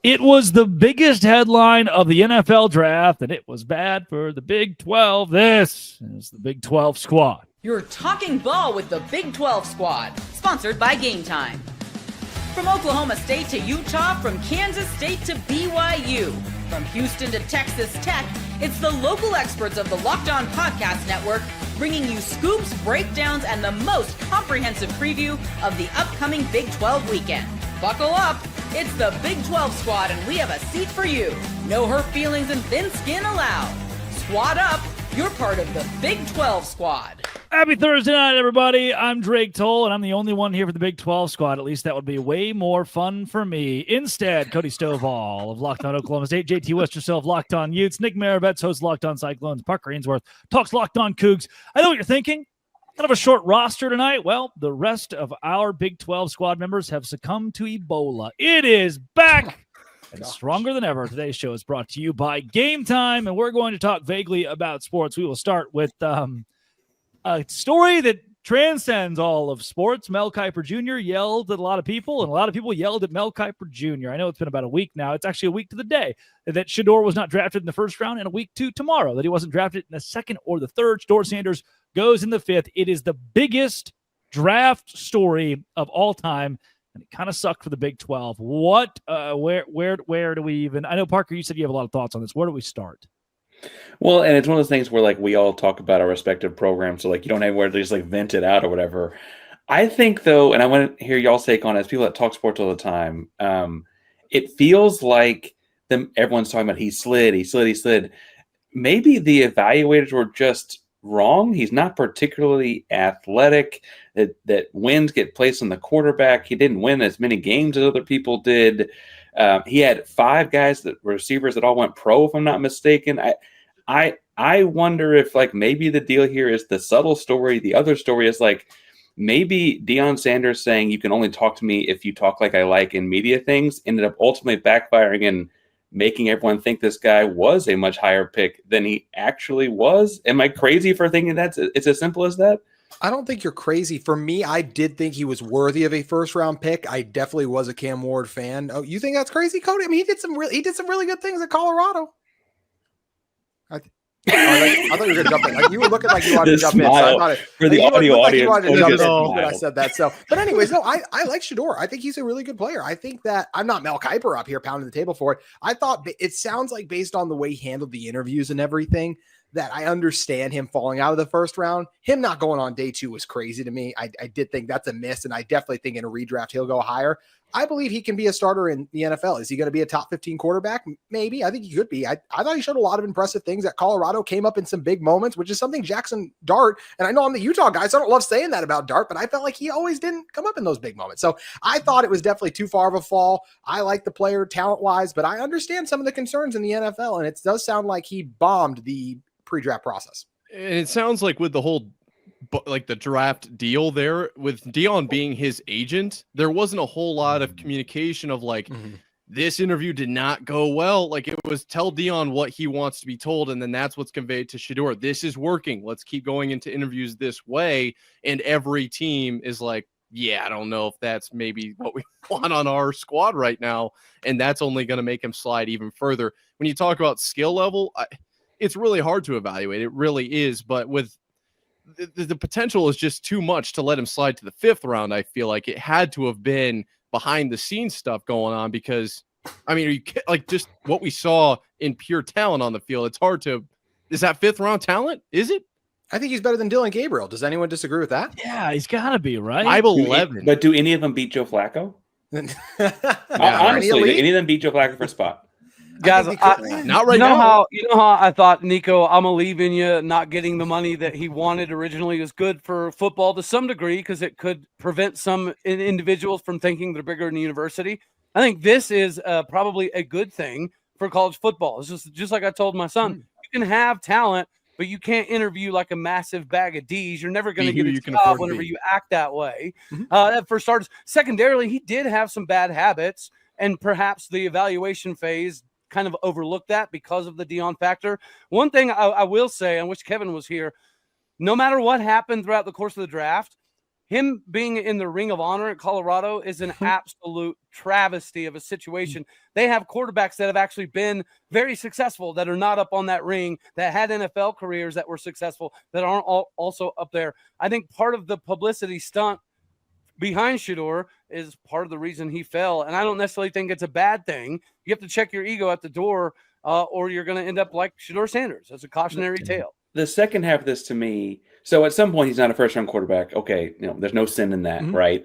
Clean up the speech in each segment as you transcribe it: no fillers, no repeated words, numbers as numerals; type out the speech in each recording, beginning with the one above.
It was the biggest headline of the NFL draft, and it was bad for the Big 12. This is the Big 12 squad. You're talking ball with the Big 12 squad, sponsored by Game Time. From Oklahoma State to Utah, from Kansas State to BYU, from Houston to Texas Tech, it's the local experts of the Locked On Podcast Network bringing you scoops, breakdowns, and the most comprehensive preview of the upcoming Big 12 weekend. Buckle up. It's the Big 12 squad, and we have a seat for you. No hurt feelings and thin skin allowed. Squad up. You're part of the Big 12 squad. Happy Thursday night, everybody. I'm Drake Toll, and I'm the only one here for the Big 12 squad. At least that would be way more fun for me. Instead, Cody Stovall of Locked On Oklahoma State, JT Westersill of Locked On Utes, Nick Maravetz, host of Locked On Cyclones, Parker Greensworth talks Locked On Cougs. I know what you're thinking. Kind of a short roster tonight. Well, the rest of our Big 12 squad members have succumbed to Ebola. It is back and stronger than ever. Today's show is brought to you by Game Time, and we're going to talk vaguely about sports. We will start with a story that transcends all of sports. Mel Kiper Jr. yelled at a lot of people, and a lot of people yelled at Mel Kiper Jr. I know it's been about a week now. It's actually a week to the day that Shedeur was not drafted in the first round, and a week to tomorrow that he wasn't drafted in the second or the third. Shedeur Sanders goes in the fifth. It is the biggest draft story of all time, and it kind of sucked for the Big 12. What, where do we even? I know, Parker, you said you have a lot of thoughts on this. Where do we start? Well, and it's one of those things where, like, we all talk about our respective programs, so, like, you don't have where to just, like, vent it out or whatever. I think, though, and I want to hear y'all's take on it, as people that talk sports all the time, it feels like everyone's talking about he slid. Maybe the evaluators were just wrong. He's not particularly athletic. That wins get placed on the quarterback. He didn't win as many games as other people did. He had 5 guys that were receivers that all went pro, if I'm not mistaken. I wonder if, like, maybe the deal here is the subtle story. The other story is, like, maybe Deion Sanders saying you can only talk to me if you talk like I like in media things ended up ultimately backfiring and making everyone think this guy was a much higher pick than he actually was. Am I crazy for thinking it's as simple as that? I don't think you're crazy. For me, I did think he was worthy of a first-round pick. I definitely was a Cam Ward fan. Oh, you think that's crazy, Cody? I mean, he did some really good things at Colorado. I thought you were going to jump in. You were looking like you wanted to jump in. So I thought for the audio audience, when I said that. So, but anyways, no, I like Shedeur. I think he's a really good player. I think that I'm not Mel Kiper up here pounding the table for it. I thought it sounds like, based on the way he handled the interviews and everything, that I understand him falling out of the first round. Him not going on day 2 was crazy to me. I did think that's a miss, and I definitely think in a redraft he'll go higher. I believe he can be a starter in the NFL. Is he going to be a top 15 quarterback? Maybe. I think he could be. I thought he showed a lot of impressive things at Colorado, came up in some big moments, which is something Jackson Dart, and I know I'm the Utah guy, so I don't love saying that about Dart, but I felt like he always didn't come up in those big moments. So I thought it was definitely too far of a fall. I like the player talent-wise, but I understand some of the concerns in the NFL, and it does sound like he bombed the pre-draft process. And it sounds like with the whole the draft deal there, with Deion being his agent, there wasn't a whole lot of communication of this interview did not go well. Like, it was tell Deion what he wants to be told, and then that's what's conveyed to Shedeur. This is working. Let's keep going into interviews this way. And every team is like, yeah, I don't know if that's maybe what we want on our squad right now. And that's only going to make him slide even further. When you talk about skill level, it's really hard to evaluate. It really is. But with the potential is just too much to let him slide to the 5th round. I feel like it had to have been behind the scenes stuff going on, because, I mean, are you like just what we saw in pure talent on the field? It's hard to, is that 5th round talent? Is it? I think he's better than Dylan Gabriel. Does anyone disagree with that? Yeah, he's got to be, right? 5'11". But do any of them beat Joe Flacco? Honestly, do any of them beat Joe Flacco for a spot? Guys, not right now. You know how I thought, Nico, I'm going to leave in you not getting the money that he wanted originally is good for football to some degree, because it could prevent some individuals from thinking they're bigger than the university. I think this is probably a good thing for college football. It's just like I told my son, you can have talent, but you can't interview like a massive bag of D's. You're never going to get a job whenever you act that way. For starters. Secondarily, he did have some bad habits, and perhaps the evaluation phase kind of overlooked that because of the Deion factor. One thing I will say, I wish Kevin was here, no matter what happened throughout the course of the draft, him being in the Ring of Honor at Colorado is an absolute travesty of a situation. They have quarterbacks that have actually been very successful that are not up on that ring, that had NFL careers that were successful, that aren't also up there. I think part of the publicity stunt behind Shedeur is part of the reason he fell. And I don't necessarily think it's a bad thing. You have to check your ego at the door, or you're going to end up like Shedeur Sanders. That's a cautionary tale. The second half of this to me, so at some point he's not a first-round quarterback. Okay, there's no sin in that, right?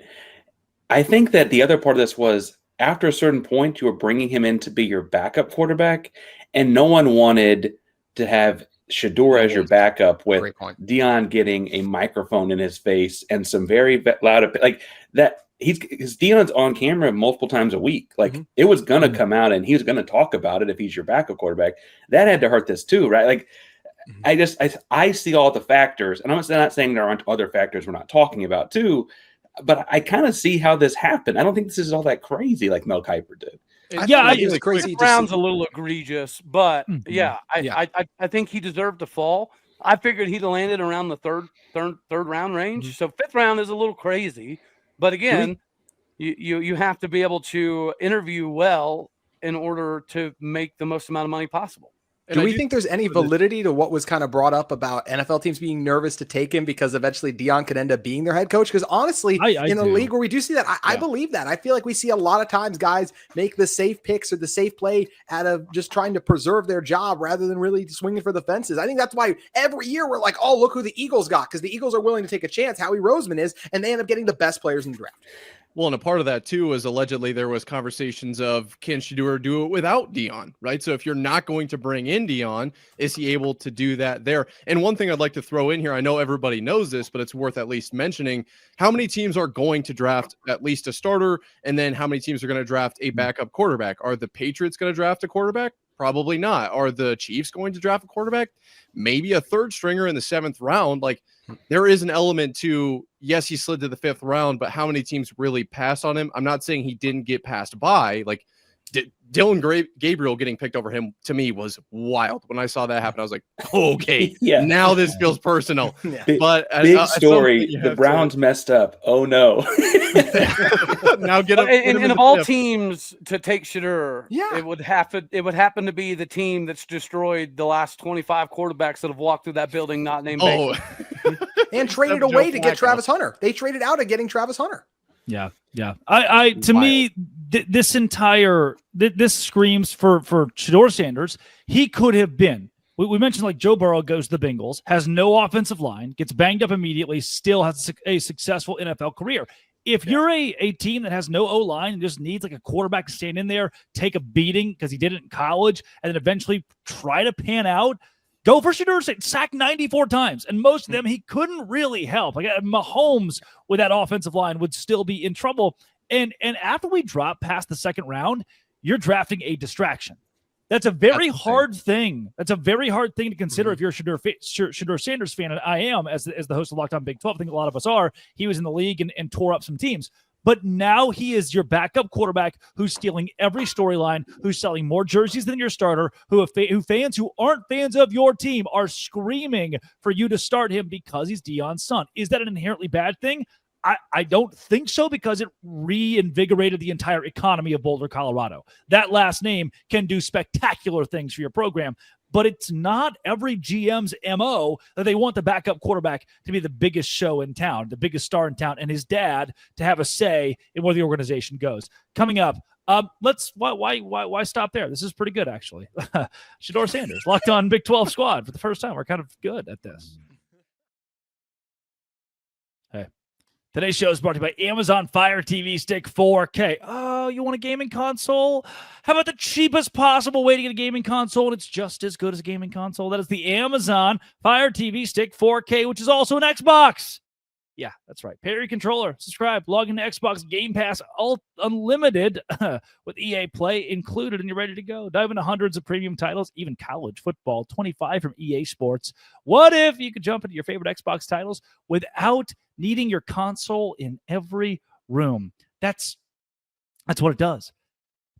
I think that the other part of this was after a certain point, you were bringing him in to be your backup quarterback, and no one wanted to have Shedeur as your backup with Deion getting a microphone in his face and some very loud, like that. Because Deion's on camera multiple times a week. Like it was going to come out and he was going to talk about it if he's your backup quarterback. That had to hurt this too, right? Like, I see all the factors, and I'm not saying there aren't other factors we're not talking about too, but I kind of see how this happened. I don't think this is all that crazy like Mel Kiper did. I think it's crazy. Brown's a little egregious, but I think he deserved to fall. I figured he'd have landed around the third round range. So fifth round is a little crazy, but again, you have to be able to interview well in order to make the most amount of money possible. Do we think there's any validity to what was kind of brought up about NFL teams being nervous to take him because eventually Deion could end up being their head coach? Because honestly, in a league where we do see that, I believe that. I feel like we see a lot of times guys make the safe picks or the safe play out of just trying to preserve their job rather than really swinging for the fences. I think that's why every year we're like, oh, look who the Eagles got, because the Eagles are willing to take a chance. Howie Roseman is, and they end up getting the best players in the draft. Well, and a part of that too is allegedly there was conversations of can Shedeur do it without Deion, right? So if you're not going to bring in Deion, is he able to do that there? And one thing I'd like to throw in here, I know everybody knows this, but it's worth at least mentioning, how many teams are going to draft at least a starter, and then how many teams are going to draft a backup quarterback? Are the Patriots going to draft a quarterback? Probably not. Are the Chiefs going to draft a quarterback? Maybe a third stringer in the 7th round. Like, there is an element to, yes, he slid to the 5th round, but how many teams really passed on him? I'm not saying he didn't get passed by. Like, Dylan Gabriel getting picked over him, to me, was wild. When I saw that happen, I was like, okay, now this feels personal. But big story. The Browns messed up. Oh, no. Now get up. And of all teams to take Shedeur, it would happen to be the team that's destroyed the last 25 quarterbacks that have walked through that building not named Baker. And traded away to get Travis Hunter. They traded out of getting Travis Hunter. Yeah. To me, this screams for Shedeur Sanders. He could have been. We mentioned like Joe Burrow goes to the Bengals, has no offensive line, gets banged up immediately, still has a successful NFL career. If you're a team that has no O-line and just needs like a quarterback to stand in there, take a beating because he did it in college, and then eventually try to pan out, go for Shedeur, sacked 94 times, and most of them he couldn't really help. Like Mahomes with that offensive line would still be in trouble. And after we drop past the 2nd round, you're drafting a distraction. That's a very hard thing. That's a very hard thing to consider if you're a Shedeur Sanders fan, and I am as the host of Locked On Big 12. I think a lot of us are. He was in the league and tore up some teams. But now he is your backup quarterback who's stealing every storyline, who's selling more jerseys than your starter, who fans who aren't fans of your team are screaming for you to start him because he's Deion's son. Is that an inherently bad thing? I don't think so, because it reinvigorated the entire economy of Boulder, Colorado. That last name can do spectacular things for your program, but it's not every GM's MO that they want the backup quarterback to be the biggest show in town, the biggest star in town, and his dad to have a say in where the organization goes. Coming up, why stop there? This is pretty good, actually. Shedeur Sanders, Locked On Big 12 squad for the first time. We're kind of good at this. Hey. Today's show is brought to you by Amazon Fire TV Stick 4K. Oh, you want a gaming console? How about the cheapest possible way to get a gaming console, and it's just as good as a gaming console? That is the Amazon Fire TV Stick 4K, which is also an Xbox. Yeah, that's right. Pay your controller, subscribe, log into Xbox Game Pass Unlimited with EA Play included, and you're ready to go. Dive into hundreds of premium titles, even college football, 25 from EA Sports. What if you could jump into your favorite Xbox titles without needing your console in every room? That's what it does.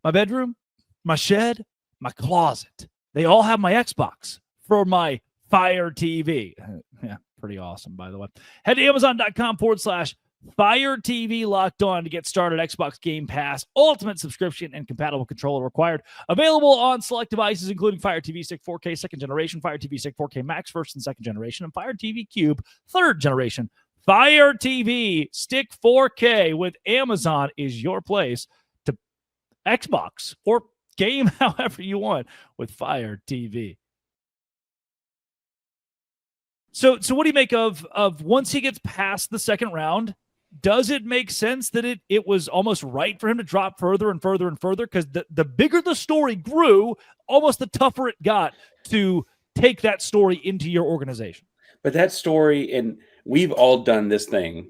My bedroom, my shed, my closet. They all have my Xbox for my Fire TV. Yeah. Pretty awesome, by the way. Head to Amazon.com/Fire Fire TV Locked On to get started. Xbox Game Pass, Ultimate subscription, and compatible controller required. Available on select devices, including Fire TV Stick 4K second generation, Fire TV Stick 4K Max first and second generation, and Fire TV Cube third generation. Fire TV Stick 4K with Amazon is your place to Xbox or game however you want with Fire TV. So what do you make of once he gets past the second round? Does it make sense that it was almost right for him to drop further and further and further? Because the bigger the story grew, almost the tougher it got to take that story into your organization. But that story, and we've all done this thing,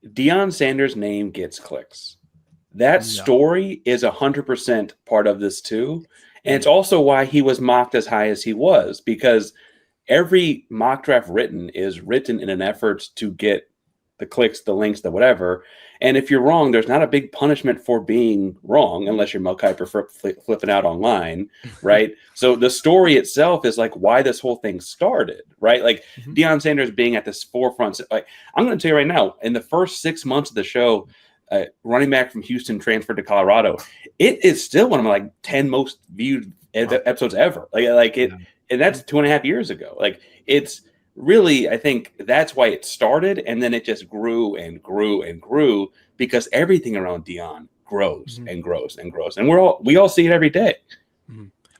Deion Sanders' name gets clicks. That story is 100% part of this too. And it's also why he was mocked as high as he was, because every mock draft written is written in an effort to get the clicks, the links, the whatever. And if you're wrong, there's not a big punishment for being wrong, unless you're Mel Kiper flipping out online, right? So the story itself is like why this whole thing started, right? Like Deion Sanders being at this forefront. Like, I'm going to tell you right now, in the first 6 months of the show, running back from Houston transferred to Colorado. It is still one of my like 10 most viewed episodes ever. And that's 2.5 years ago. Like, it's really, I think that's why it started, and then it just grew and grew and grew because everything around Deion grows and grows and grows, and we all see it every day.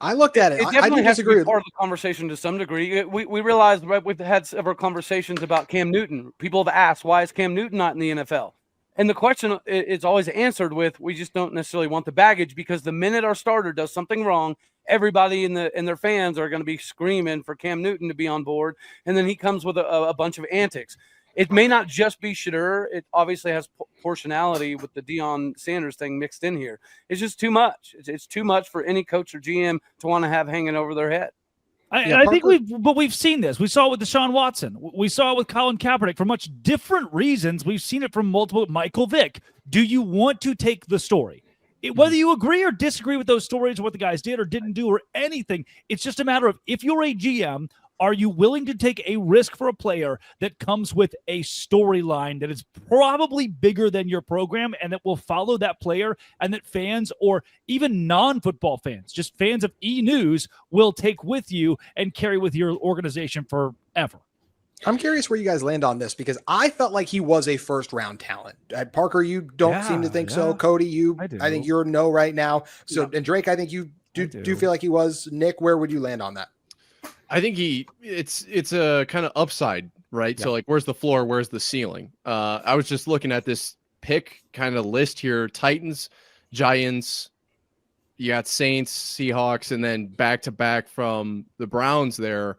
I looked at it. It definitely has to be part of the conversation to some degree. We realized, right, we've had several conversations about Cam Newton. People have asked, why is Cam Newton not in the NFL? And the question is always answered with, we just don't necessarily want the baggage, because the minute our starter does something wrong, everybody and their fans are going to be screaming for Cam Newton to be on board. And then he comes with a bunch of antics. It may not just be Shedeur. It obviously has portionality with the Deion Sanders thing mixed in here. It's just too much. It's too much for any coach or GM to want to have hanging over their head. I think we've seen this. We saw it with Deshaun Watson. We saw it with Colin Kaepernick for much different reasons. We've seen it from multiple. Michael Vick. Do you want to take the story? Whether you agree or disagree with those stories or what the guys did or didn't do or anything, it's just a matter of, if you're a GM, are you willing to take a risk for a player that comes with a storyline that is probably bigger than your program and that will follow that player, and that fans or even non-football fans, just fans of E-News, will take with you and carry with your organization forever? I'm curious where you guys land on this, because I felt like he was a first round talent. Parker, you don't seem to think so. Cody, I think you're no right now. So, and Drake, I think you do feel like he was. Nick, where would you land on that? I think it's a kind of upside, right? Yeah. So like, where's the floor? Where's the ceiling? I was just looking at this pick kind of list here: Titans, Giants, you got Saints, Seahawks, and then back to back from the Browns there.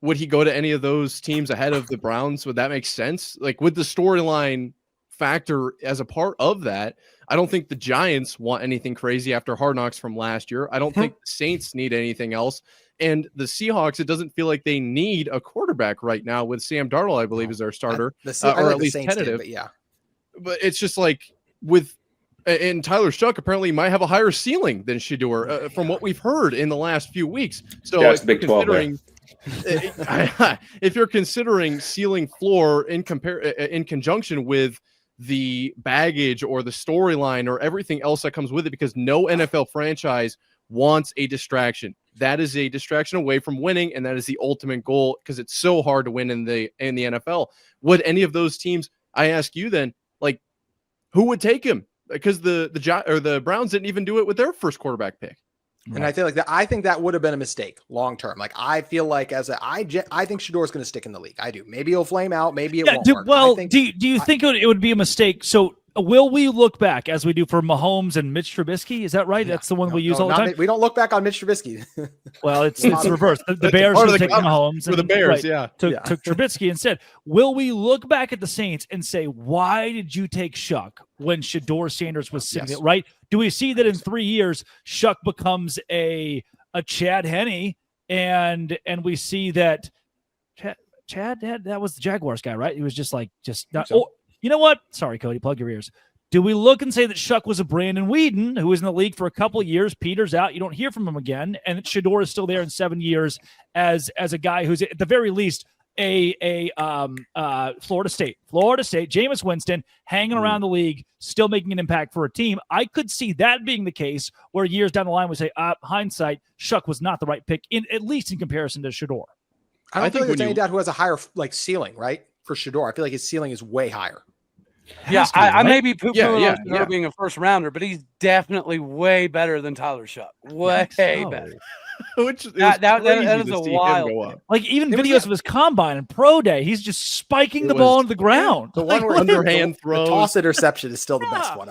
Would he go to any of those teams ahead of the Browns? Would that make sense? Like, with the storyline factor as a part of that, I don't think the Giants want anything crazy after Hard Knocks from last year. I don't think the Saints need anything else. And the Seahawks, it doesn't feel like they need a quarterback right now with Sam Darnold, I believe, as their starter, or at least tentative. But it's just like and Tyler Shuck apparently might have a higher ceiling than Shedeur from what we've heard in the last few weeks. So it's Big 12. If you're considering ceiling floor in conjunction with the baggage or the storyline or everything else that comes with it, because no NFL franchise wants a distraction. That is a distraction away from winning, and that is the ultimate goal, because it's so hard to win in the NFL. Would any of those teams, I ask you then, like, who would take him? Because the Browns didn't even do it with their first quarterback pick. And I feel like that. I think that would have been a mistake long term. Like, I feel like I think Shedeur is going to stick in the league. I do. Maybe he'll flame out. Maybe it won't work. Well, do you think it would be a mistake? So will we look back as we do for Mahomes and Mitch Trubisky? Is that right? Yeah. That's the one we use all the time. We don't look back on Mitch Trubisky. Well, it's the reverse. The Bears will take Mahomes. For the Bears, took Trubisky instead. Will we look back at the Saints and say, why did you take Shuck when Shedeur Sanders was sitting there, right? Do we see that in 3 years, Shuck becomes a Chad Henne, and we see that Chad that was the Jaguars guy, right? He was just not. So. Oh, you know what? Sorry, Cody, plug your ears. Do we look and say that Shuck was a Brandon Weeden, who was in the league for a couple of years? Peter's out. You don't hear from him again. And Shedeur is still there in 7 years as a guy who's, at the very least, Florida State, Jameis Winston hanging around the league, still making an impact for a team. I could see that being the case where years down the line we say, hindsight, Shuck was not the right pick, at least in comparison to Shedeur. I don't think there's any doubt who has a higher ceiling, right? For Shedeur, I feel like his ceiling is way higher. Yeah, I may be poo-pooing on Shedeur being a first rounder, but he's definitely way better than Tyler Shuck. Way better. Which that is a wild. Like even videos of his combine and pro day, he's just spiking the ball into the ground. The one where underhand throws, the toss interception is still the best one.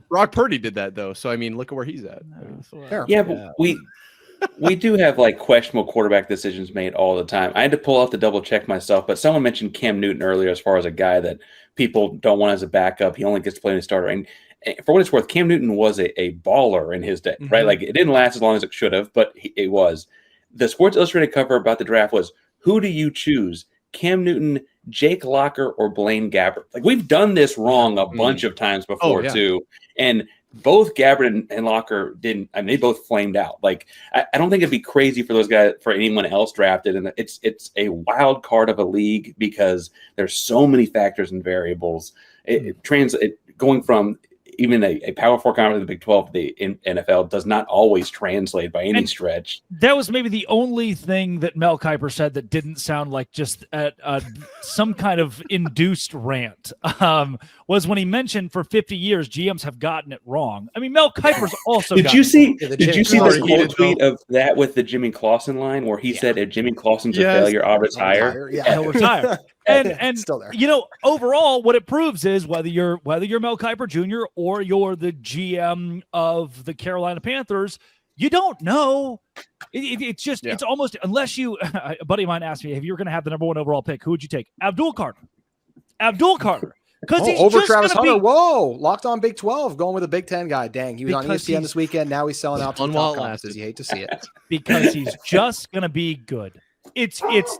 Brock Purdy did that though, so I mean, look at where he's at. But we do have like questionable quarterback decisions made all the time. I had to pull out to double check myself, but someone mentioned Cam Newton earlier as far as a guy that people don't want as a backup. He only gets to play as a starter. And for what it's worth, Cam Newton was a baller in his day, right? Like it didn't last as long as it should have, but it was. The Sports Illustrated cover about the draft was, who do you choose? Cam Newton, Jake Locker, or Blaine Gabbert? Like we've done this wrong a bunch of times before too. And both Gabbert and Locker didn't. I mean, they both flamed out. Like I don't think it'd be crazy for those guys, for anyone else drafted. And it's a wild card of a league because there's so many factors and variables. Going from even a Power 4 conference in the Big 12 to the NFL does not always translate by any stretch. That was maybe the only thing that Mel Kiper said that didn't sound like just some kind of induced rant, was when he mentioned for 50 years GMs have gotten it wrong. I mean, Mel Kiper's also Did you see the quote tweet of that with the Jimmy Clausen line where he said if Jimmy Clausen's a failure, I'll retire? He'll retire. And still there. Overall, what it proves is whether you're Mel Kiper Jr. or you're the GM of the Carolina Panthers, you don't know. It's almost, unless you, a buddy of mine asked me, if you were going to have the number 1 overall pick, who would you take? Abdul Carter. Because he's over just Travis Hunter. Whoa, locked on Big 12, going with a Big 10 guy. Dang, he was on ESPN this weekend. Now he's selling out to the top conferences. You hate to see it. Because he's just going to be good.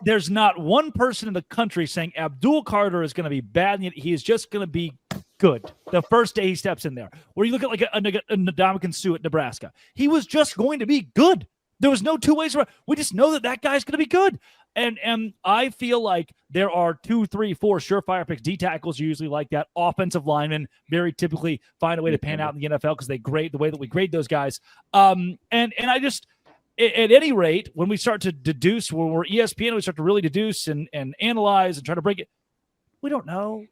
There's not one person in the country saying Abdul Carter is going to be bad, and he is just going to be good the first day he steps in there. Where you look at like a Ndamukong Suh at Nebraska, he was just going to be good. There was no two ways around. We just know that guy's going to be good. And I feel like there are 2, 3, 4 surefire picks. D tackles are usually like that. Offensive linemen very typically find a way to pan out in the NFL because they grade the way that we grade those guys. And I just, at any rate, when we start to deduce, when we're ESPN, we start to really deduce and analyze and try to break it. We don't know.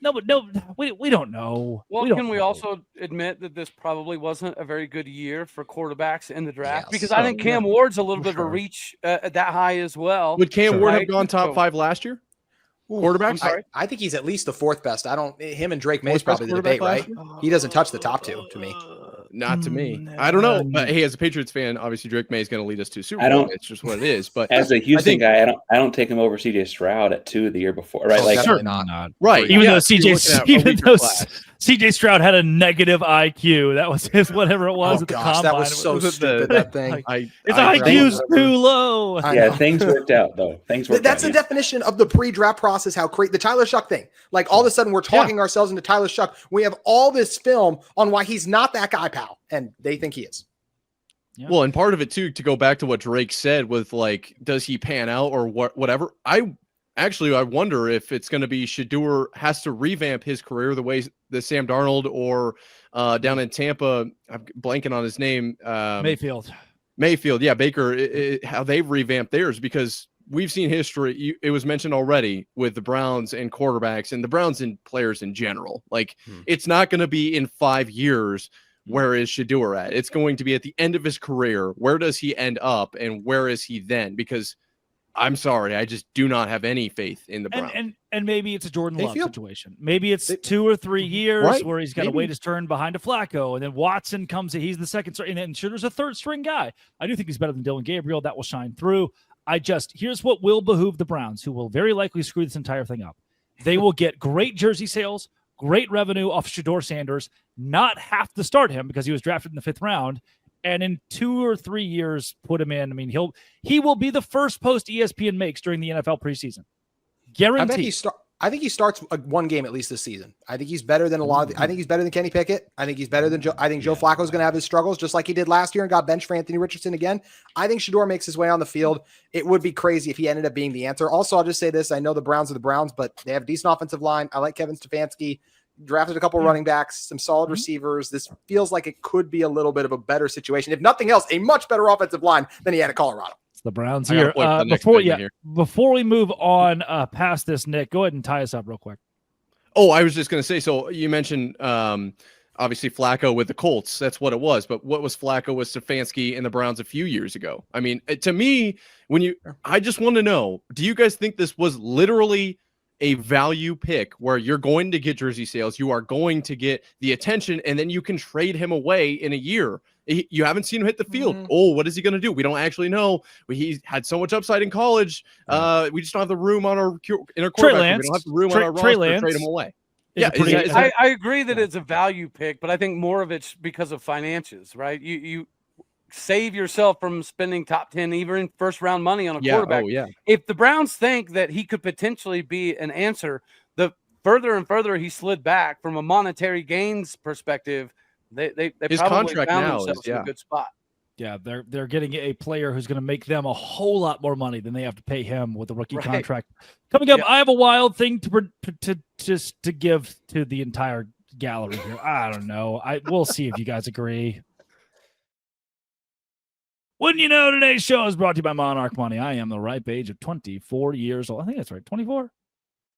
We don't know. Well, can we also admit that this probably wasn't a very good year for quarterbacks in the draft? Because I think Cam Ward's a little bit of a reach at that high as well. Would Cam Ward have gone top 5 last year? Quarterbacks? I think he's at least the 4th best. Him and Drake May is probably the debate, right? He doesn't touch the top 2 to me. Not to me. I don't know. But hey, as a Patriots fan, obviously Drake May is going to lead us to Super Bowl. It's just what it is. But as a Houston guy, I don't take him over CJ Stroud at 2 the year before, right? Certainly not. Right. Even though CJ Stroud had a negative IQ, that was his whatever it was at the combine. That was so stupid. That thing. His IQ's too low. Yeah, things worked out though. That's the definition of the pre-draft process. How the Tyler Shuck thing. Like all of a sudden we're talking ourselves into Tyler Shuck. We have all this film on why he's not that guy, pal, and they think he is. Yeah. Well, and part of it too, to go back to what Drake said with like, does he pan out or whatever? I wonder if it's going to be Shedeur has to revamp his career the way that Sam Darnold or down in Tampa, I'm blanking on his name. Mayfield. Yeah. Baker, how they've revamped theirs, because we've seen history. It was mentioned already with the Browns and quarterbacks and the Browns and players in general. Like it's not going to be in 5 years. Where is Shedeur at? It's going to be at the end of his career. Where does he end up, and where is he then? Because I'm sorry, I just do not have any faith in the Browns. And maybe it's a Jordan Love situation. Maybe it's 2 or 3 years where he's got to wait his turn behind a Flacco, and then Watson comes in. He's the second string, and Shedur's a third string guy. I do think he's better than Dylan Gabriel. That will shine through. Here's what will behoove the Browns, who will very likely screw this entire thing up. They will get great jersey sales, great revenue off Shedeur Sanders, not have to start him because he was drafted in the 5th round, and in 2 or 3 years put him in. I mean, he will be the first post ESPN makes during the NFL preseason. Guaranteed. I think he starts one game at least this season. I think he's better than a lot of I think he's better than Kenny Pickett. I think he's better than Joe. I think Joe Flacco's going to have his struggles just like he did last year and got benched for Anthony Richardson again. I think Shedeur makes his way on the field. It would be crazy if he ended up being the answer. Also, I'll just say this. I know the Browns are the Browns, but they have a decent offensive line. I like Kevin Stefanski. Drafted a couple of running backs, some solid receivers. This feels like it could be a little bit of a better situation. If nothing else, a much better offensive line than he had at Colorado. It's the Browns here. Before we move on past this, Nick, go ahead and tie us up real quick. Oh, I was just going to say, so you mentioned obviously Flacco with the Colts. That's what it was. But what was Flacco with Stefanski and the Browns a few years ago? I mean, to me, I just want to know, do you guys think this was literally a value pick where you're going to get jersey sales, you are going to get the attention, and then you can trade him away in a year? You haven't seen him hit the field. Oh, what is he going to do? We don't actually know. He had so much upside in college. We just don't have the room on our in our quarterback. We don't have the room on our roster to trade him away. Yeah, I agree that it's a value pick, but I think more of it's because of finances, right? You save yourself from spending top 10, even first round money on a quarterback. If the Browns think that he could potentially be an answer, the further and further he slid back from a monetary gains perspective, they his probably contract found now themselves in a good spot. Yeah, they're getting a player who's going to make them a whole lot more money than they have to pay him with a rookie contract. Coming up, I have a wild thing to give to the entire gallery here. I don't know. We'll see if you guys agree. Wouldn't you know, today's show is brought to you by Monarch Money. I am the ripe age of 24 years old. I think that's right, 24?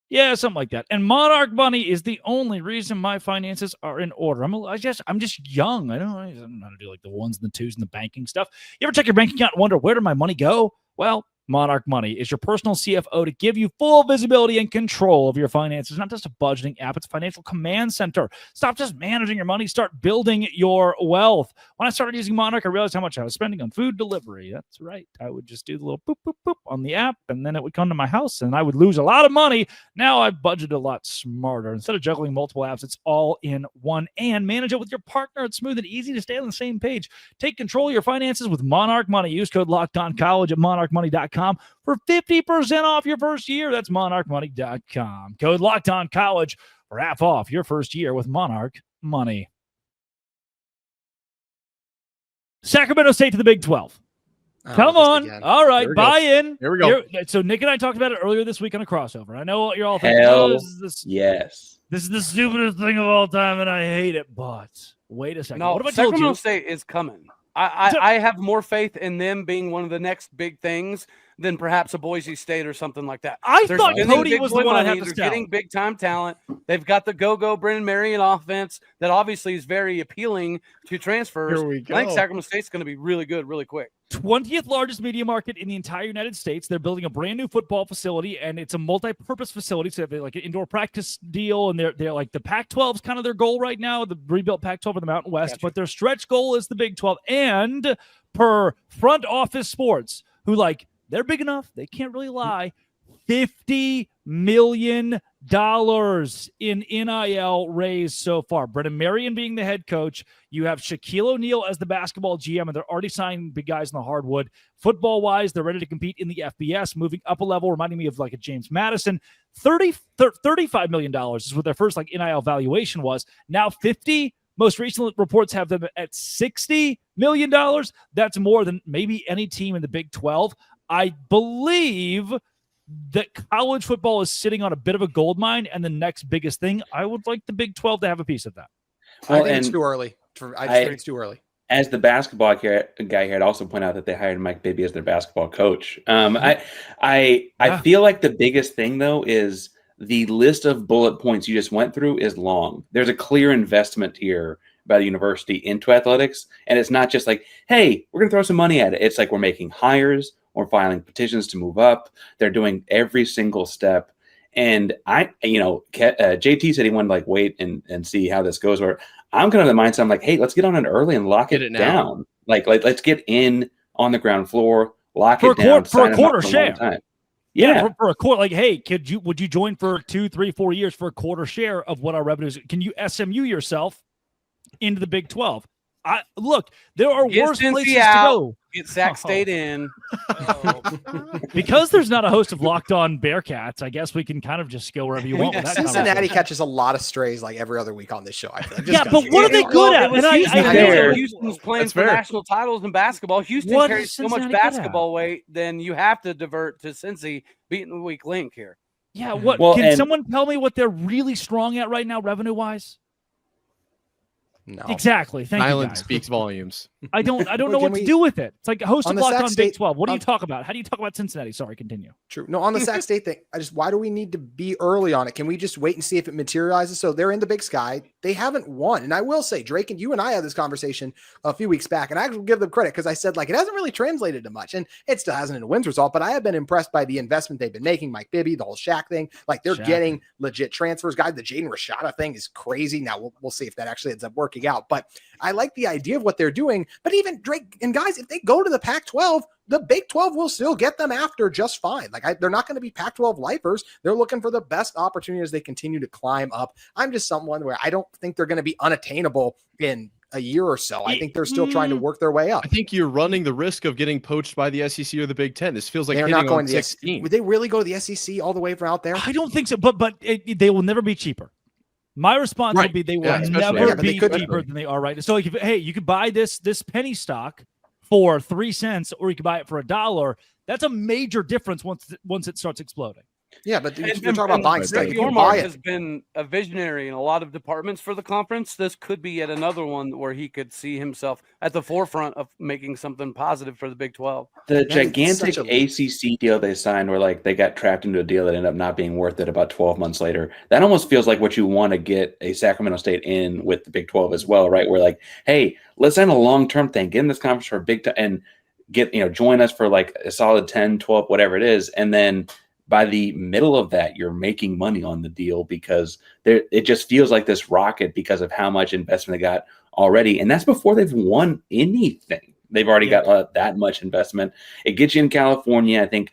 Yeah, something like that. And Monarch Money is the only reason my finances are in order. I'm just young. I don't know how to do like the ones and the twos and the banking stuff. You ever check your bank account and wonder, where did my money go? Well, Monarch Money is your personal CFO to give you full visibility and control of your finances. It's not just a budgeting app, it's a financial command center. Stop just managing your money, start building your wealth. When I started using Monarch, I realized how much I was spending on food delivery. That's right. I would just do the little boop, boop, boop on the app, and then it would come to my house, and I would lose a lot of money. Now I've budgeted a lot smarter. Instead of juggling multiple apps, it's all in one, and manage it with your partner. It's smooth and easy to stay on the same page. Take control of your finances with Monarch Money. Use code LOCKEDONCollege at monarchmoney.com for 50% off your first year. That's monarchmoney.com. Code LOCKEDONCollege for half off your first year with Monarch Money. Sacramento State to the Big 12. Come on. All right, buy in. Here we go. So Nick and I talked about it earlier this week on a crossover. I know what you're all thinking. Yes. This is the stupidest thing of all time, and I hate it. But wait a second. No, what have I Sacramento told you? State is coming. I have more faith in them being one of the next big things than perhaps a Boise State or something like that. Thought Cody was the one I'd have to They're getting big-time talent. They've got the go-go Brennan Marion offense that obviously is very appealing to transfers. Here we go. I think Sacramento State's going to be really good really quick. 20th largest media market in the entire United States. They're building a brand new football facility, and it's a multi-purpose facility. So they have like an indoor practice deal, and they're like the Pac-12 is kind of their goal right now, the rebuilt Pac-12 in the Mountain West. Gotcha. But their stretch goal is the Big 12. And per Front Office Sports, who they're big enough, they can't really lie, $50 million in NIL raised so far. Brennan Marion being the head coach. You have Shaquille O'Neal as the basketball GM, and they're already signing big guys in the hardwood. Football-wise, they're ready to compete in the FBS, moving up a level, reminding me of like a James Madison. $35 million is what their first NIL valuation was. Now 50. Most recent reports have them at $60 million. That's more than maybe any team in the Big 12. I believe that college football is sitting on a bit of a gold mine, and the next biggest thing, I would like the Big 12 to have a piece of that. I think it's too early. I think it's too early. As the basketball guy here, I'd also point out that they hired Mike Bibby as their basketball coach. I feel like the biggest thing, though, is the list of bullet points you just went through is long. There's a clear investment here by the university into athletics, and it's not just like, hey, we're going to throw some money at it. It's like we're making hires, or filing petitions to move up. They're doing every single step. And JT said he wanted to wait and see how this goes. Where I'm kind of the mindset, I'm like, hey, let's get on it early and lock it down. Let's get in on the ground floor, lock it down for a quarter share. Yeah, for a quarter. Hey, would you join for 2, 3, 4 years for a quarter share of what our revenues? Can you SMU yourself into the Big 12? Look, there are Get worse Cincy places to out. go. Get Sac State in. Because there's not a host of Locked On Bearcats, I guess we can kind of just go wherever you want with that Cincinnati conversation. catches a lot of strays like every other week on this show. I feel like. Yeah, but what are they good at? It was And I Houston. hear- Houston's playing That's for fair. national titles in basketball. Houston What carries is so much Cincinnati good at? basketball weight, then you have to divert to Cincy beating the weak link here. Yeah, what Well, can and- someone tell me what they're really strong at right now, revenue-wise? No. Exactly. Thank you, Island guys. speaks volumes. I don't know Can what we- to do with it. It's like a host On of the Locked Sac On State- Big 12. What do you on- talk about? How do you talk about Cincinnati? Sorry, continue. True. No, on the Sac State thing, why do we need to be early on it? Can we just wait and see if it materializes? So they're in the Big Sky. They haven't won. And I will say, Drake, and you and I had this conversation a few weeks back, and I actually give them credit because I said, like, it hasn't really translated to much. And it still hasn't in a wins result, but I have been impressed by the investment they've been making. Mike Bibby, the whole Shaq thing. Like, they're Shaq. getting legit transfers. Guys, the Jaden Rashada thing is crazy. Now, we'll see if that actually ends up working out. But I like the idea of what they're doing. But even Drake and guys, if they go to the Pac-12, the Big 12 will still get them after just fine. Like they're not going to be Pac-12 lifers. They're looking for the best opportunity as they continue to climb up. I'm just someone where I don't think they're going to be unattainable in a year or so. I think they're still trying to work their way up. I think you're running the risk of getting poached by the SEC or the Big Ten. This feels like They're hitting not going on to the 16. SEC. Would they really go to the SEC all the way from out there? I don't think so, but they will never be cheaper. My response Right. would be they will Yeah, especially- never Yeah, but they be could- cheaper than they are right now. So like, hey, you could buy this penny stock for 3 cents, or you could buy it for $1. That's a major difference once it starts exploding. Yeah, but you're And- talking about and buying Rick stuff. You can Yormark buy it. has been a visionary in a lot of departments for the conference. This could be yet another one where he could see himself at the forefront of making something positive for the Big 12. The is gigantic such a- ACC deal they signed where like they got trapped into a deal that ended up not being worth it about 12 months later. That almost feels like what you want to get a Sacramento State in with the Big 12 as well, right? Where like, hey, let's end a long-term thing, get in this conference for a big time and get, join us for like a solid 10, 12, whatever it is. And then by the middle of that, you're making money on the deal because it just feels like this rocket because of how much investment they got already. And that's before they've won anything. They've already got that much investment. It gets you in California. I think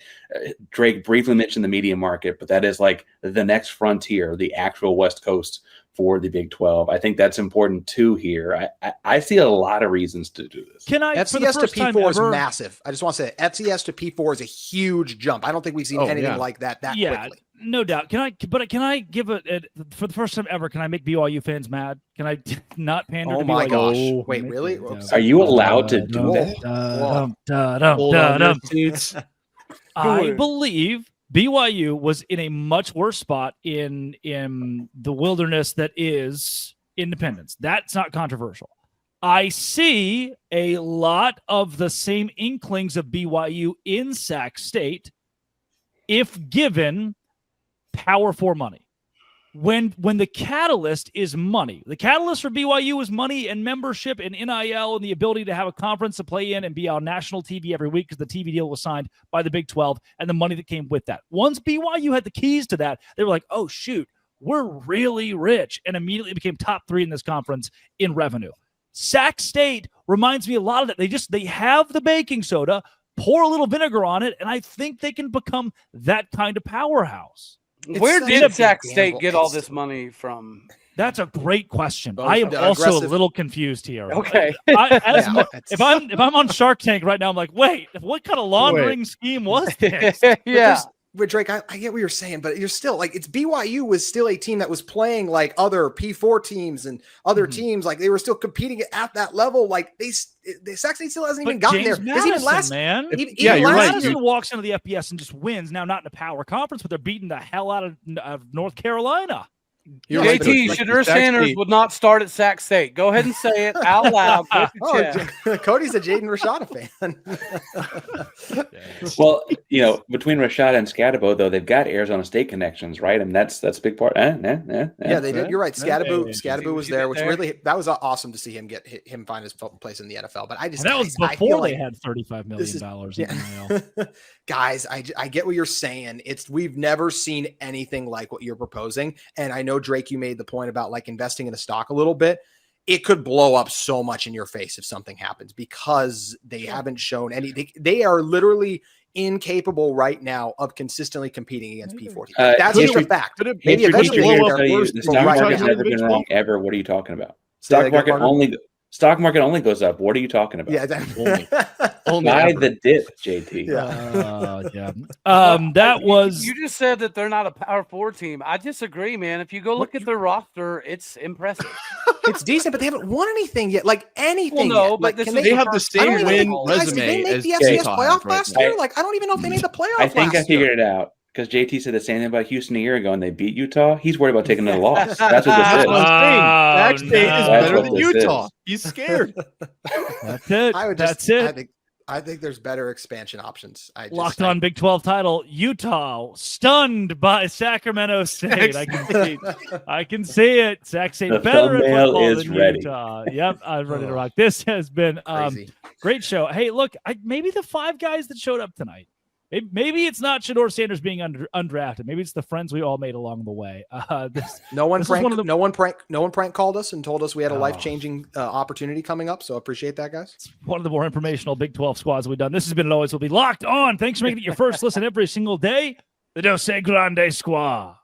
Drake briefly mentioned the media market, but that is like the next frontier, the actual West Coast for the Big 12. I think that's important too here. I see a lot of reasons to do this. Can I? for the FCS to first time P4 is ever- massive. I just want to say FCS to P4 is a huge jump. I don't think we've seen anything like that quickly. No doubt. Can I give it for the first time ever? Can I make BYU fans mad? Can I not pander Oh to my BYU? gosh. Wait, really? Whoops. Are you allowed to do that? Hold on to your seats. I believe BYU was in a much worse spot in the wilderness that is Independence. That's not controversial. I see a lot of the same inklings of BYU in Sac State if given Power 4 money. When the catalyst is money. The catalyst for BYU is money and membership and NIL and the ability to have a conference to play in and be on national TV every week because the TV deal was signed by the Big 12 and the money that came with that. Once BYU had the keys to that, they were like, oh, shoot, we're really rich, and immediately became top 3 in this conference in revenue. Sac State reminds me a lot of that. They have the baking soda, pour a little vinegar on it, and I think they can become that kind of powerhouse. Where such did a big Sac State gamble. get all this money from? That's a great question. Both I am also aggressive- a little confused here. Okay. If I'm on Shark Tank right now, I'm like, wait, what kind of laundering scheme was this? Yeah. But Drake, I get what you're saying, but you're still like, it's BYU was still a team that was playing like other P4 teams and other teams. Like they were still competing at that level. Like the Sac State still hasn't even gotten James there. Because even last, man. even Yeah, you're last right. Madison year, walks into the FBS and just wins. Now, not in a power conference, but they're beating the hell out of North Carolina. You're right, JT, like, Shedeur Sac Sanders State- would not start at Sac State. Go ahead and say it out loud. Go to chat. Cody's a Jaden Rashada fan. Well, between Rashada and Scatabo, though, they've got Arizona State connections, right? And that's a big part. Yeah, they did. You're right. Scatabo was there, which really that was awesome to see him find his place in the NFL. But I just And that was I feel before like they had $35 million in NIL. Guys, I get what you're saying. We've never seen anything like what you're proposing. And I know, Drake, you made the point about like investing in a stock a little bit. It could blow up so much in your face if something happens because they haven't shown anything. They are literally incapable right now of consistently competing against P14. That's just a fact. Maybe History eventually teacher they're will tell you worse the than stock right market's now. never been wrong ever. What are you talking about? Say that Stock again, market Parker? only. Stock market only goes up. What are you talking about? Yeah, Only Buy ever. the dip, JT. Yeah. That was You just said that they're not a Power 4 team. I disagree, man. If you go look at their roster, it's impressive. It's decent, but they haven't won anything yet. Like anything. Well, no, yet. but Like, this can is They have the first- I don't same even win think, guys, did they resume make as the FCS Utah playoff have right last now. year? Like, I don't even know if they made the playoff I think I last year. figured it out because JT said the same thing about Houston a year ago, and they beat Utah. He's worried about taking another loss. That's what That's this what is. I'm saying. Sac State is no. better That's than what this Utah. is. He's scared. That's it. I would just, That's it. I think there's better expansion options. Locked on Big 12 title. Utah stunned by Sacramento State. I can see it. Sac State The better at thumbnail football is than ready. Utah. Yep, I'm ready to rock. This has been Crazy. great show. Hey, look, maybe the 5 guys that showed up tonight. Maybe it's not Shedeur Sanders being undrafted. Maybe it's the friends we all made along the way. No one this is one of prank called us and told us we had a life-changing opportunity coming up. So appreciate that, guys. It's one of the more informational Big 12 squads we've done. This has been and always will be Locked On. Thanks for making it your first listen every single day. The Dos Grande Squad.